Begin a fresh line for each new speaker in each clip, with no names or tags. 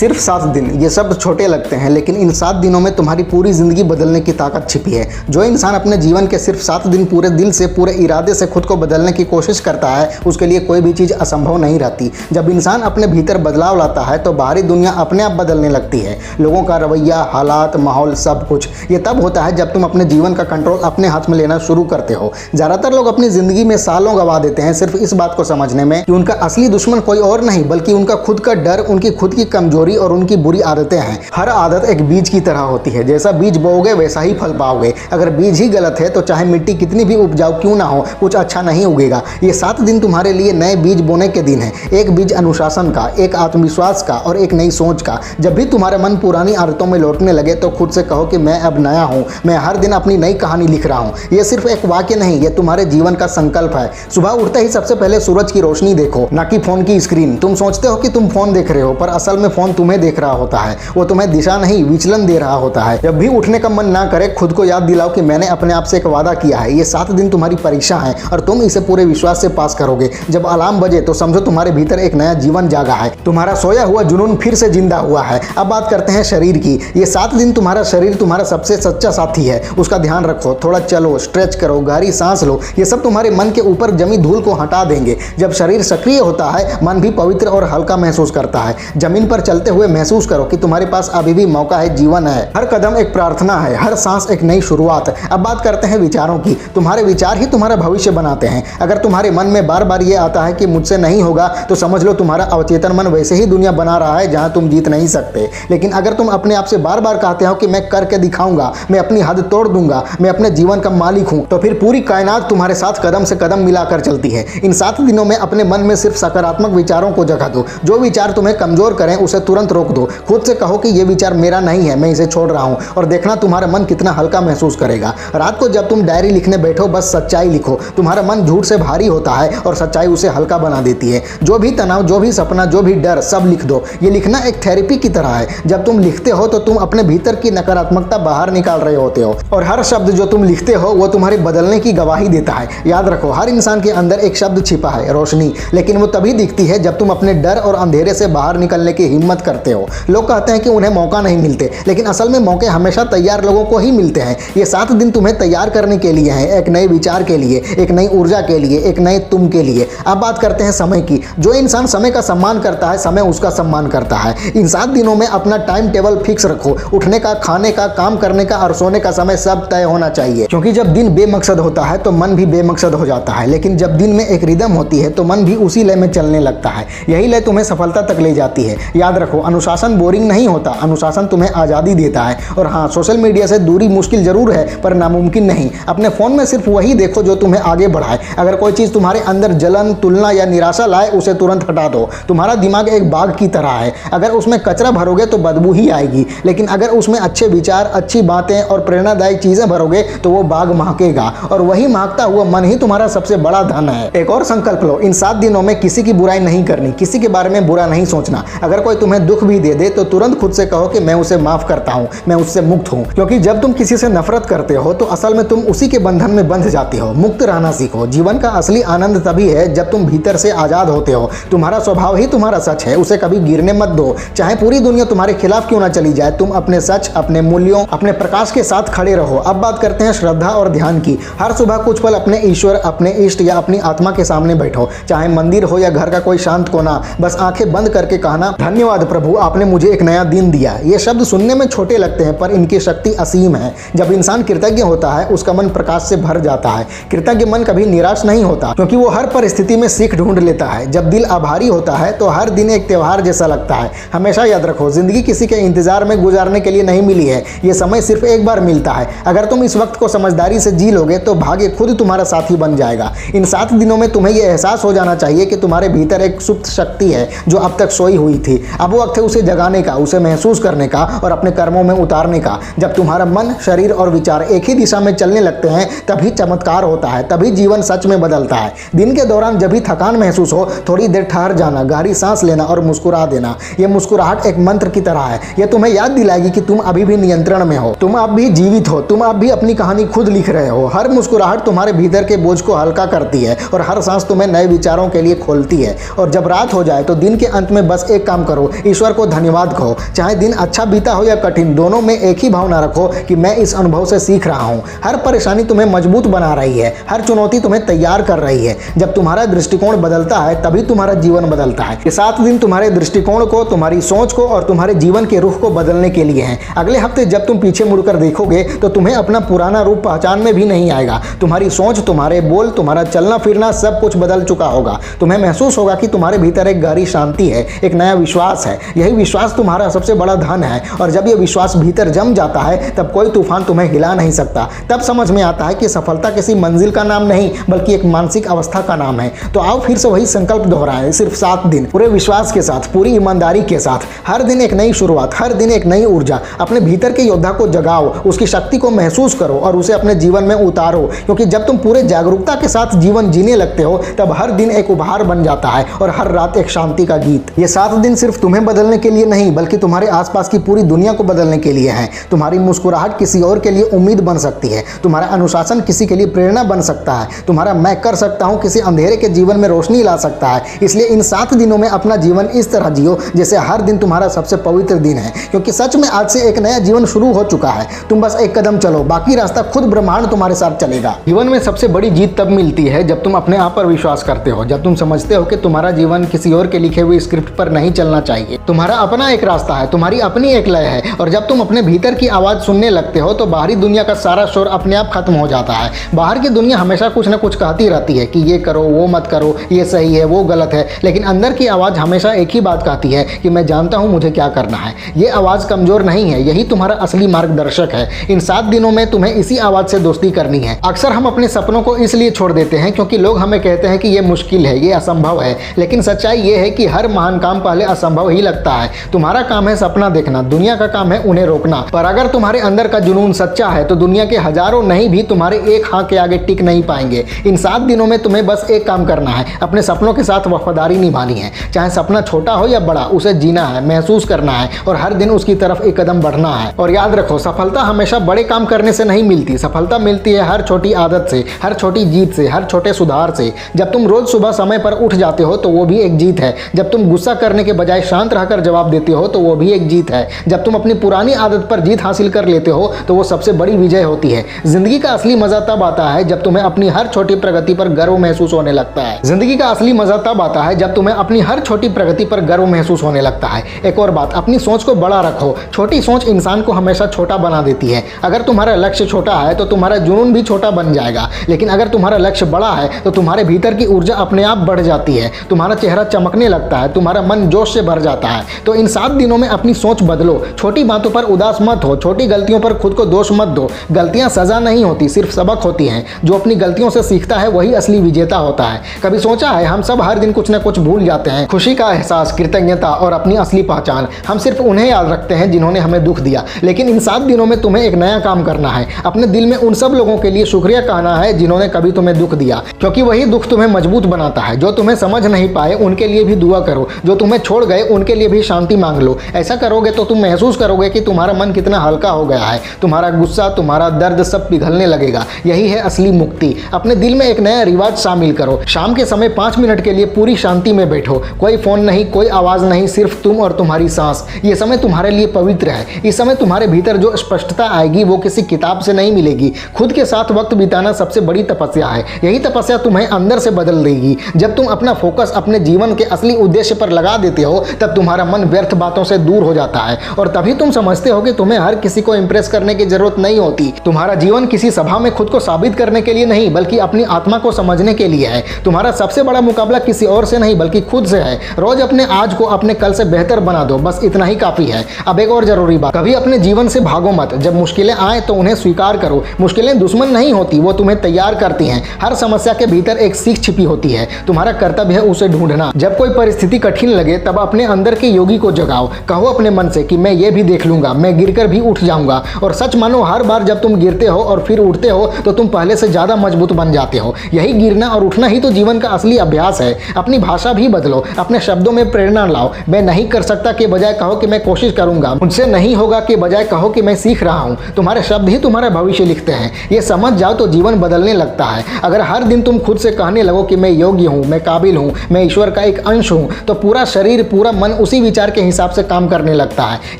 सिर्फ 7 दिन, ये शब्द छोटे लगते हैं, लेकिन इन 7 दिनों में तुम्हारी पूरी ज़िंदगी बदलने की ताकत छिपी है। जो इंसान अपने जीवन के सिर्फ 7 दिन पूरे दिल से, पूरे इरादे से खुद को बदलने की कोशिश करता है, उसके लिए कोई भी चीज़ असंभव नहीं रहती। जब इंसान अपने भीतर बदलाव लाता है तो बाहरी दुनिया अपने आप बदलने लगती है। लोगों का रवैया, हालात, माहौल, सब कुछ। ये तब होता है जब तुम अपने जीवन का कंट्रोल अपने हाथ में लेना शुरू करते हो। ज़्यादातर लोग अपनी ज़िंदगी में सालों गंवा देते हैं सिर्फ इस बात को समझने में कि उनका असली दुश्मन कोई और नहीं बल्कि उनका खुद का डर, उनकी खुद की कमजोरी और उनकी बुरी आदतें हैं। हर आदत एक बीज की तरह होती है, जैसा बीज बोओगे वैसा ही फल पाओगे। अगर बीज ही गलत है तो चाहे मिट्टी कितनी भी उपजाऊ क्यों ना हो, कुछ अच्छा नहीं उगेगा। ये 7 दिन तुम्हारे लिए नए बीज बोने के दिन है। एक बीज अनुशासन का, एक आत्मविश्वास का और एक नई सोच का। जब भी तुम्हारा मन पुरानी आदतों में लौटने लगे तो खुद से कहो कि मैं अब नया हूँ, मैं हर दिन अपनी नई कहानी लिख रहा हूँ। ये सिर्फ एक वाक्य नहीं, ये तुम्हारे जीवन का संकल्प है। सुबह उठते ही सबसे पहले सूरज की रोशनी देखो, ना कि फोन की स्क्रीन। तुम सोचते हो कि तुम फोन देख रहे हो, पर असल में फोन तुम्हें देख रहा होता है। वो तुम्हें दिशा नहीं, विचलन दे रहा होता है। जब भी उठने का मन ना करे, खुद को याद दिलाओ कि मैंने अपने आप से एक वादा किया है। ये 7 दिन तुम्हारी परीक्षा है और तुम इसे पूरे विश्वास से पास करोगे। जब अलार्म बजे तो समझो तुम्हारे भीतर एक नया जीवन जागा है। तुम्हारा सोया हुआ जुनून फिर से जिंदा हुआ है। अब बात करते हैं शरीर की। ये 7 दिन तुम्हारा शरीर तुम्हारा सबसे सच्चा साथी है, उसका ध्यान रखो। थोड़ा चलो, स्ट्रेच करो, गहरी सांस लो। ये सब तुम्हारे मन के ऊपर जमी धूल को हटा देंगे। जब शरीर सक्रिय होता है, मन भी पवित्र और हल्का महसूस करता है। जमीन पर चलते हुए महसूस करो कि तुम्हारे पास अभी भी मौका है, जीवन है। हर कदम एक प्रार्थना है, हर सांस एक नई शुरुआत। अब बात करते हैं विचारों की। तुम्हारे विचार ही तुम्हारा भविष्य बनाते हैं। अगर तुम्हारे मन में बार बार ये आता है कि मुझसे नहीं होगा, तो समझ लो तुम्हारा अवचेतन मन वैसे ही दुनिया बना रहा है जहां तुम जीत नहीं सकते। लेकिन अगर तुम अपने आप से बार बार कहते हो कि मैं करके दिखाऊंगा, मैं अपनी हद तोड़ दूंगा, मैं अपने जीवन का मालिक हूं, तो फिर पूरी कायनात तुम्हारे साथ कदम से कदम मिलाकर चलती है। इन 7 दिनों में अपने मन में सिर्फ सकारात्मक विचारों को जगह दो। जो विचार तुम्हें कमजोर करें उसे तुरंत रोक दो। खुद से कहो कि यह विचार मेरा नहीं है, मैं इसे छोड़ रहा हूं, और देखना तुम्हारा मन कितना हल्का महसूस करेगा। रात को जब तुम डायरी लिखने बैठो, बस सच्चाई लिखो। तुम्हारा मन झूठ से भारी होता है और सच्चाई उसे हल्का बना देती है। जो भी तनाव, जो भी सपना, जो भी डर, सब लिख दो। ये लिखना एक थेरेपी की तरह है। जब तुम लिखते हो तो तुम अपने भीतर की नकारात्मकता बाहर निकाल रहे होते हो, और हर शब्द जो तुम लिखते हो वो तुम्हारे बदलने की गवाही देता है। याद रखो, हर इंसान के अंदर एक शब्द छिपा है, रोशनी। लेकिन वो तभी दिखती है जब तुम अपने डर और अंधेरे से बाहर निकलने की हिम्मत करते हो। लोग कहते हैं कि उन्हें मौका नहीं मिलते, लेकिन असल में मौके हमेशा तैयार लोगों को ही मिलते हैं। ये 7 दिन तुम्हें तैयार करने के लिए हैं, एक नए विचार के लिए, एक नई ऊर्जा के लिए, एक नए तुम के लिए। अब बात करते हैं समय की। जो इंसान समय का सम्मान करता है, समय उसका सम्मान करता है। इन 7 दिनों में अपना टाइम टेबल फिक्स रखो। उठने का, खाने का, काम करने का और सोने का समय सब तय होना चाहिए, क्योंकि जब दिन बेमकसद होता है तो मन भी बेमकसद हो जाता है। लेकिन जब दिन में एक रिदम होती है तो मन भी उसी लय में चलने लगता है। यही लय तुम्हें सफलता तक ले जाती है। याद रखो, अनुशासन बोरिंग नहीं होता, अनुशासन तुम्हें आज़ादी देता है। और हाँ, सोशल मीडिया से दूरी मुश्किल जरूर है, पर नामुमकिन नहीं। अपने फ़ोन में सिर्फ वही देखो जो तुम्हें आगे बढ़ाए। अगर कोई चीज़ तुम्हारे अंदर जलन, तुलना या निराशा लाए, उसे तुरंत हटा दो। तुम्हारा दिमाग एक बाग की तरह है। अगर उसमें कचरा भरोगे तो बदबू ही आएगी, लेकिन अगर उसमें अच्छे विचार, अच्छी बातें और प्रेरणादायक चीज़ें भरोगे तो वो बाग महकेगा, और वही महकता हुआ मन ही तुम्हारा सबसे बड़ा धन है। एक और संकल्प लो, इन 7 दिनों में किसी की बुराई नहीं करनी, किसी के बारे में बुरा नहीं सोचना। अगर कोई तुम्हें दुख भी दे दे तो तुरंत खुद से कहो कि मैं उसे माफ करता हूँ, मैं उससे मुक्त हूँ। क्योंकि जब तुम किसी से नफरत करते हो तो असल में तुम उसी के बंधन में बंध जाते हो। मुक्त रहना सीखो। जीवन का असली आनंद तभी है जब तुम भीतर से आजाद होते हो। तुम्हारा स्वभाव ही तुम्हारा सच है, उसे कभी गिरने मत दो। चाहे पूरी दुनिया तुम्हारे खिलाफ क्यों ना चली जाए, तुम अपने सच, अपने मूल्यों, अपने प्रकाश के साथ खड़े रहो। अब बात करते हैं श्रद्धा और ध्यान की। हर सुबह कुछ पल अपने ईश्वर, अपने इष्ट या अपनी आत्मा के सामने बैठो। चाहे मंदिर हो या घर का कोई शांत कोना, बस आंखें बंद करके कहना, धन्यवाद प्रभु, आपने मुझे एक नया दिन दिया। ये शब्द सुनने में छोटे लगते हैं, पर इनकी शक्ति असीम है। जब इंसान कृतज्ञ होता है, उसका मन प्रकाश से भर जाता है। कृतज्ञ मन कभी निराश नहीं होता, क्योंकि वो हर परिस्थिति में सीख ढूंढ लेता है। जब दिल आभारी होता है तो हर दिन एक त्योहार जैसा लगता है। हमेशा याद रखो, जिंदगी किसी के इंतजार में गुजारने के लिए नहीं मिली है। ये समय सिर्फ एक बार मिलता है। अगर तुम इस वक्त को समझदारी से जी लोगे तो भाग्य खुद तुम्हारा साथी बन जाएगा। इन 7 दिनों में तुम्हें यह एहसास हो जाना चाहिए कि तुम्हारे भीतर एक सुप्त शक्ति है जो अब तक सोई हुई थी। अब वक्त है उसे जगाने का, उसे महसूस करने का और अपने कर्मों में उतारने का। जब तुम्हारा मन, शरीर और विचार एक ही दिशा में चलने लगते हैं, तभी चमत्कार होता है, तभी जीवन सच में बदलता है। दिन के दौरान जब भी थकान महसूस हो, थोड़ी देर ठहर जाना, गहरी सांस लेना और मुस्कुरा देना। यह मुस्कुराहट एक मंत्र की तरह है। यह तुम्हें याद दिलाएगी कि तुम अभी भी नियंत्रण में हो, तुम अब भी जीवित हो, तुम अब भी अपनी कहानी खुद लिख रहे हो। हर मुस्कुराहट तुम्हारे भीतर के बोझ को हल्का करती है और हर सांस तुम्हें नए विचारों के लिए खोलती है। और जब रात हो जाए तो दिन के अंत में बस एक काम करो, ईश्वर को धन्यवाद कहो। चाहे दिन अच्छा बीता हो या कठिन, दोनों में एक ही भावना रखो कि मैं इस अनुभव से सीख रहा हूँ। हर परेशानी तुम्हें मजबूत बना रही है, हर चुनौती तुम्हें तैयार कर रही है। जब तुम्हारा दृष्टिकोण बदलता है तभी तुम्हारा जीवन बदलता है। ये 7 दिन तुम्हारे दृष्टिकोण को, तुम्हारी सोच को और तुम्हारे जीवन के रुख को बदलने के लिए हैं। अगले हफ्ते जब तुम पीछे मुड़कर देखोगे तो तुम्हें अपना पुराना रूप पहचान में भी नहीं आएगा। तुम्हारी सोच, तुम्हारे बोल, तुम्हारा चलना फिरना सब कुछ बदल चुका होगा। तुम्हें महसूस होगा कि तुम्हारे भीतर एक गहरी शांति है, एक नया विश्वास है। यही विश्वास तुम्हारा सबसे बड़ा धन है और जब यह विश्वास भीतर जम जाता है तब कोई तूफान तुम्हें हिला नहीं सकता। तब समझ में आता है कि सफलता किसी मंजिल का नाम नहीं बल्कि एक मानसिक अवस्था का नाम है। तो आओ फिर से वही संकल्प दोहराएं, सिर्फ 7 दिन पूरे विश्वास के साथ, पूरी ईमानदारी के साथ। हर दिन एक नई शुरुआत, हर दिन एक नई ऊर्जा। अपने भीतर के योद्धा को जगाओ, उसकी शक्ति को महसूस करो और उसे अपने जीवन में उतारो। क्योंकि जब तुम पूरे जागरूकता के साथ जीवन जीने लगते हो तब हर दिन एक उपहार बन जाता है और हर रात एक शांति का गीत। ये 7 दिन सिर्फ तुम्हें बदलने के लिए नहीं बल्कि तुम्हारे आसपास की पूरी दुनिया को बदलने के लिए हैं। तुम्हारी मुस्कुराहट किसी और के लिए उम्मीद बन सकती है, तुम्हारा अनुशासन किसी के लिए प्रेरणा बन सकता है, तुम्हारा मैं कर सकता हूं किसी अंधेरे के जीवन में रोशनी ला सकता है। इसलिए इन 7 दिनों में अपना जीवन इस तरह जियो जैसे हर दिन तुम्हारा सबसे पवित्र दिन है। क्योंकि सच में आज से एक नया जीवन शुरू हो चुका है। तुम बस एक कदम चलो, बाकी रास्ता खुद ब्रह्मांड तुम्हारे साथ चलेगा। जीवन में सबसे बड़ी जीत तब मिलती है जब तुम अपने आप पर विश्वास करते हो, जब तुम समझते हो कि तुम्हारा जीवन किसी और के लिखे हुए स्क्रिप्ट पर नहीं चलना चाहिए। तुम्हारा अपना एक रास्ता है, तुम्हारी अपनी एक लय है और जब तुम अपने भीतर की आवाज़ सुनने लगते हो तो बाहरी दुनिया का सारा शोर अपने आप खत्म हो जाता है। बाहर की दुनिया हमेशा कुछ ना कुछ कहती रहती है कि ये करो, वो मत करो, ये सही है, वो गलत है, लेकिन अंदर की आवाज़ हमेशा एक ही बात कहती है कि मैं जानता हूँ मुझे क्या करना है। ये आवाज़ कमज़ोर नहीं है, यही तुम्हारा असली मार्गदर्शक है। इन 7 दिनों में तुम्हें इसी आवाज़ से दोस्ती करनी है। अक्सर हम अपने सपनों को इसलिए छोड़ देते हैं क्योंकि लोग हमें कहते हैं कि ये मुश्किल है, ये असंभव है, लेकिन सच्चाई ये है कि हर महान काम पहले असंभव ही लगता है। तुम्हारा काम है सपना देखना, दुनिया का काम है उन्हें रोकना। पर अगर तुम्हारे अंदर का जुनून सच्चा है तो दुनिया के हजारों नहीं भी तुम्हारे एक हाँ के आगे टिक नहीं पाएंगे। इन 7 दिनों में तुम्हें बस एक काम करना है, अपने सपनों के साथ वफादारी निभानी है। चाहे सपना छोटा हो या बड़ा, उसे जीना है, महसूस करना है और हर दिन उसकी तरफ एक कदम बढ़ना है। और याद रखो, सफलता हमेशा बड़े काम करने से नहीं मिलती, सफलता मिलती है हर छोटी आदत से, हर छोटी जीत से, हर छोटे सुधार से। जब तुम रोज सुबह समय पर उठ जाते हो तो वो भी एक जीत है। जब तुम गुस्सा करने के बजाय शांत रहकर जवाब देते हो तो वो भी एक जीत है। जब तुम अपनी पुरानी आदत पर जीत हासिल कर लेते हो तो वो सबसे बड़ी विजय होती है। जिंदगी का असली मजा तब आता है जब तुम्हें अपनी हर छोटी प्रगति पर गर्व महसूस होने लगता है। जिंदगी का असली मजा तब आता है जब तुम्हें अपनी हर छोटी प्रगति पर गर्व महसूस होने लगता है। एक और बात, अपनी सोच को बड़ा रखो। छोटी सोच इंसान को हमेशा छोटा बना देती है। अगर तुम्हारा लक्ष्य छोटा है तो तुम्हारा जुनून भी छोटा बन जाएगा, लेकिन अगर तुम्हारा लक्ष्य बड़ा है तो तुम्हारे भीतर की ऊर्जा अपने आप बढ़ जाती है, तुम्हारा चेहरा चमकने लगता है, तुम्हारा मन जोश से भर जाता है। तो इन 7 दिनों में अपनी सोच बदलो। छोटी बातों पर उदास मत हो, छोटी गलतियों पर खुद को दोष मत दो। गलतियां सजा नहीं होती, सिर्फ सबक होती हैं। जो अपनी गलतियों से सीखता है वही असली विजेता होता है। कभी सोचा है, हम सब हर दिन कुछ न कुछ भूल जाते हैं। खुशी का एहसास, कृतज्ञता और अपनी असली पहचान। हम सिर्फ उन्हें याद रखते हैं जिन्होंने हमें दुख दिया। लेकिन इन 7 दिनों में तुम्हें एक नया काम करना है। अपने दिल में उन सब लोगों के लिए शुक्रिया कहना है जिन्होंने कभी तुम्हें दुख दिया, क्योंकि वही दुख तुम्हें मजबूत बनाता है। जो तुम्हें समझ नहीं पाए उनके लिए भी दुआ करो, जो तुम्हें छोड़ गए उनके लिए भी शांति मांग लो। ऐसा करोगे तो तुम महसूस करोगे कि तुम्हारा मन कितना हल्का हो गया है। तुम्हारा गुस्सा, तुम्हारा दर्द सब पिघलने लगेगा। यही है असली मुक्ति। अपने दिल में एक नया रिवाज शामिल करो। शाम के समय 5 मिनट के लिए पूरी शांति में बैठो। कोई फोन नहीं, कोई आवाज नहीं, सिर्फ तुम और तुम्हारी सांस। ये समय तुम्हारे लिए पवित्र है। इस समय तुम्हारे भीतर जो स्पष्टता आएगी वो किसी किताब से नहीं मिलेगी। खुद के साथ वक्त बिताना सबसे बड़ी तपस्या है। यही तपस्या तुम्हें अंदर से बदल देगी। जब तुम अपना फोकस अपने जीवन के असली उद्देश्य पर लगा देते हो तब तुम्हारा मन व्यर्थ बातों से दूर हो जाता है और तभी तुम समझते हो कि तुम्हें हर किसी को इंप्रेस करने की जरूरत नहीं होती। तुम्हारा जीवन किसी सभा में खुद को साबित करने के लिए नहीं बल्कि अपनी आत्मा को समझने के लिए है। तुम्हारा सबसे बड़ा मुकाबला किसी और से नहीं बल्कि खुद से है। रोज अपने आज को अपने कल से बेहतर बना दो, बस इतना ही काफी है। अब एक और जरूरी बात, कभी अपने जीवन से भागो मत। जब मुश्किलें आए तो उन्हें स्वीकार करो। मुश्किलें दुश्मन नहीं होती, वो तुम्हें तैयार करती हैं। हर समस्या के भीतर एक सीख छिपी होती है, तुम्हारा कर्तव्य है उसे ढूंढना। जब कोई परिस्थिति कठिन लगे तब अपने अंदर के योगी को जगाओ। कहो अपने मन से कि मैं ये भी देख लूंगा, मैं गिरकर भी उठ जाऊंगा। और सच मानो, हर बार जब तुम गिरते हो और फिर उठते हो तो तुम पहले से ज्यादा मजबूत बन जाते हो। यही गिरना और उठना ही तो जीवन का असली अभ्यास है। अपनी भाषा भी बदलो, अपने शब्दों में प्रेरणा लाओ। मैं नहीं कर सकता के बजाय कहो कि मैं कोशिश करूंगा। मुझसे नहीं होगा के बजाय कहो कि मैं सीख रहा हूं। तुम्हारे शब्द ही तुम्हारा भविष्य लिखते हैं। ये समझ जाओ तो जीवन बदलने लगता है। अगर हर दिन तुम खुद से कहने लगो कि मैं योग्य हूं, मैं काबिल हूं, मैं ईश्वर का एक अंश हूं, तो पूरा शरीर, पूरा मन उसी विचार के हिसाब से काम करने लगता है।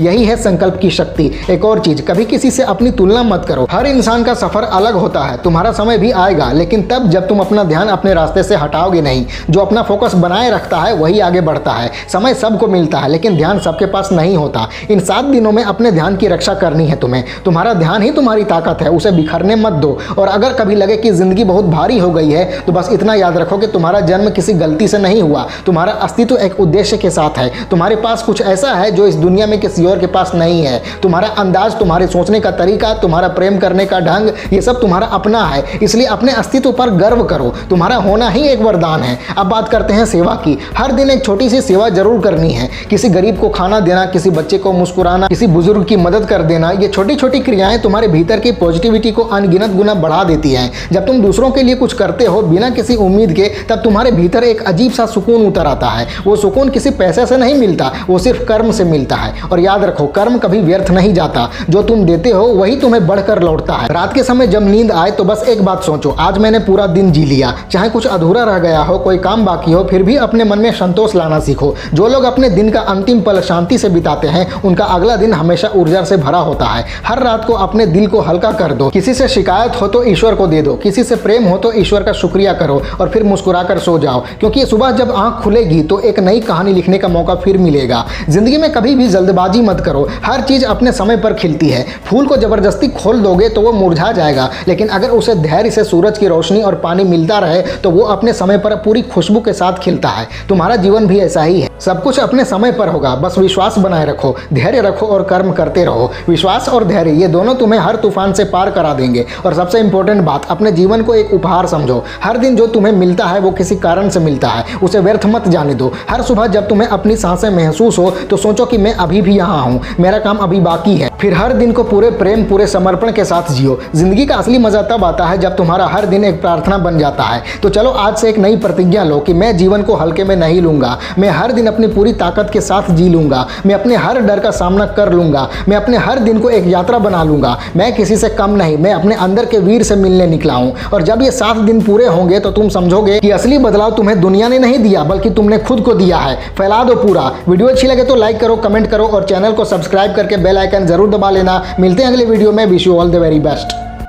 यही है संकल्प की शक्ति। एक और चीज, कभी किसी से अपनी तुलना मत करो। हर इंसान का सफर अलग होता है। तुम्हारा समय भी आएगा, लेकिन तब जब तुम अपना ध्यान अपने रास्ते से हटाओगे नहीं। जो अपना फोकस बनाए रखता है वही आगे बढ़ता है। समय सबको मिलता है, लेकिन ध्यान सबके पास नहीं होता। इन 7 दिनों में अपने ध्यान की रक्षा करनी है तुम्हें। तुम्हारा ध्यान ही तुम्हारी ताकत है, उसे बिखरने मत दो। और अगर कभी लगे कि जिंदगी बहुत भारी हो गई है तो बस इतना याद रखो कि तुम्हारा जन्म किसी गलती से नहीं हुआ। तुम्हारा अस्तित्व एक उद्देश्य के साथ है। तुम्हारे पास कुछ ऐसा है जो इस दुनिया में किसी और के पास नहीं है। तुम्हारा अंदाज, तुम्हारे सोचने का तरीका, तुम्हारा प्रेम करने का ढंग, ये सब तुम्हारा अपना है। इसलिए अपने अस्तित्व पर गर्व करो। तुम्हारा होना ही एक वरदान है। अब बात करते हैं सेवा की। हर दिन एक छोटी सी सेवा जरूर करनी है। किसी गरीब को खाना देना, किसी बच्चे को मुस्कुराना, किसी बुजुर्ग की मदद कर देना। ये छोटी छोटी क्रियाएं तुम्हारे भीतर की पॉजिटिविटी को अनगिनत गुना बढ़ा देती हैं। जब तुम दूसरों के लिए कुछ करते हो बिना किसी उम्मीद के, तब तुम्हारे भीतर एक अजीब सा सुकून उतर आता है। वो सुकून किसी पैसे से नहीं मिलता, वो सिर्फ कर्म से मिलता है। और याद रखो, कर्म कभी व्यर्थ नहीं जाता। जो तुम देते हो वही तुम्हें बढ़कर लौटता है। रात के समय जब नींद आए तो बस एक बात सोचो, आज मैंने पूरा दिन जी लिया। चाहे कुछ अधूरा रह गया हो, कोई काम बाकी हो, फिर भी अपने मन में संतोष लाना सीखो। जो लोग अपने दिन का अंतिम पल शांति से बिताते हैं, उनका अगला दिन हमेशा ऊर्जा से भरा होता है। हर रात को अपने दिल को हल्का कर दो। किसी से शिकायत हो तो ईश्वर को दे दो, किसी से प्रेम हो तो ईश्वर का शुक्रिया करो और फिर मुस्कुराकर सो जाओ। क्योंकि सुबह जब आंख खुलेगी तो एक नई कहानी लिखने का मौका फिर मिलेगा। जिंदगी में कभी भी जल्दबाजी मत करो। हर चीज अपने समय पर खिलती है। फूल को जबरदस्ती खोल दोगे तो वो मुरझा जाएगा, लेकिन अगर उसे धैर्य से सूरज की रोशनी और पानी मिलता रहे तो वो अपने समय पर पूरी खुशबू के साथ खिलता है। तुम्हारा जीवन भी ऐसा ही है। सब कुछ अपने समय पर होगा। बस विश्वास बनाए रखो, धैर्य रखो और कर्म करते रहो। विश्वास और धैर्य, ये दोनों तुम्हें हर तूफान से पार करा देंगे। और सबसे इंपॉर्टेंट बात, अपने जीवन को एक उपहार समझो। हर दिन जो तुम्हें मिलता है वो किसी कारण से मिलता है, उसे व्यर्थ मत जाने दो। हर सुबह जब तुम्हें अपनी सांसें महसूस हो तो सोचो कि मैं अभी भी यहाँ हूँ, मेरा काम अभी बाकी है। फिर हर दिन को पूरे प्रेम, पूरे समर्पण के साथ जियो। जिंदगी का असली मजा तब आता है जब तुम्हारा हर दिन एक प्रार्थना बन जाता है। तो चलो आज से एक नई प्रतिज्ञा लो कि मैं जीवन को हल्के में नहीं लूंगा। मैं हर दिन अपनी पूरी ताकत के साथ जी लूंगा। मैं अपने हर डर का सामना कर लूंगा। मैं अपने हर दिन को एक यात्रा बना लूंगा। मैं किसी से कम नहीं, मैं अपने अंदर के वीर से मिलने निकला हूं। और जब ये 7 दिन पूरे होंगे तो तुम समझोगे कि असली बदलाव तुम्हें दुनिया ने नहीं दिया, बल्कि तुमने खुद को दिया है। फैला दो पूरा। वीडियो अच्छी लगे तो लाइक करो, कमेंट करो और चैनल को सब्सक्राइब करके बेल आइकन जरूर दबा लेना। मिलते हैं अगले वीडियो में। Wish you all the very best.